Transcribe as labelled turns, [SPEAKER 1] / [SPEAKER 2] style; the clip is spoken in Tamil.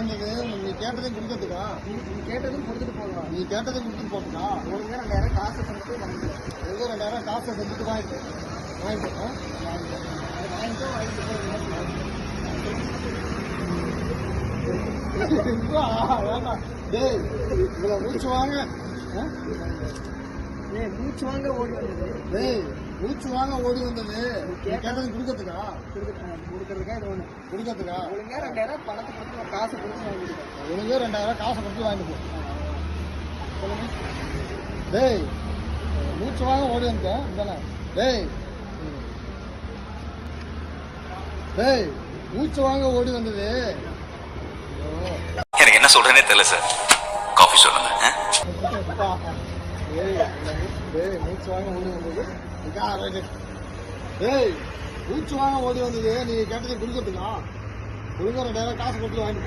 [SPEAKER 1] வந்தது நீ கேட்டதையும் கொடுக்கறதுக்கா?
[SPEAKER 2] நீ கேட்டதும் கொடுத்துட்டு போகலாம்.
[SPEAKER 1] நீ கேட்டதையும் கொடுத்துட்டு போட்டுக்கா?
[SPEAKER 2] ஒழுங்கா 2000 காசு தந்துட்டு வாங்கிக்கலாம்.
[SPEAKER 1] ஏதோ 2000 காசை தந்துட்டு வாங்கிட்டு
[SPEAKER 2] வாங்கிட்டு
[SPEAKER 1] டேய் இவ்வளோ மூச்சு வாங்க.
[SPEAKER 2] மூச்சு வாங்க ஓடி வந்தது.
[SPEAKER 1] டேய் மூச்சு வாங்க ஓடி வந்தது கேட்டதையும் கொடுக்கறதுக்கா?
[SPEAKER 2] கொடுக்கறதுக்கா இது ஒன்று
[SPEAKER 1] கொடுக்கறதுக்கா?
[SPEAKER 2] ஒழுங்கா 2000 பணத்தை கொடுத்து காசு கொடுத்து வாங்கிட்டு
[SPEAKER 1] ஒழுங்கு 2000 காசை கொடுத்து வாங்கிட்டு போ.
[SPEAKER 2] சொல்லுங்க.
[SPEAKER 1] டேய் மூச்சு வாங்க ஓடி வந்தேன் தானே? டேய் டேய் மூச்சு வாங்க ஓடி வந்தது.
[SPEAKER 3] எனக்கு என்ன சொல்றேனே தெரியல சார். காஃபி சொல்லுங்க.
[SPEAKER 1] டேய் மூச்சு வாங்க ஓடி வந்தது. டேய் மூச்சு வாங்க ஓடி வந்தது நீ கேட்டதை கொடுக்கறதுக்கா? ஒழுங்கா 2000 காசு கொடுத்து வாங்கிட்டு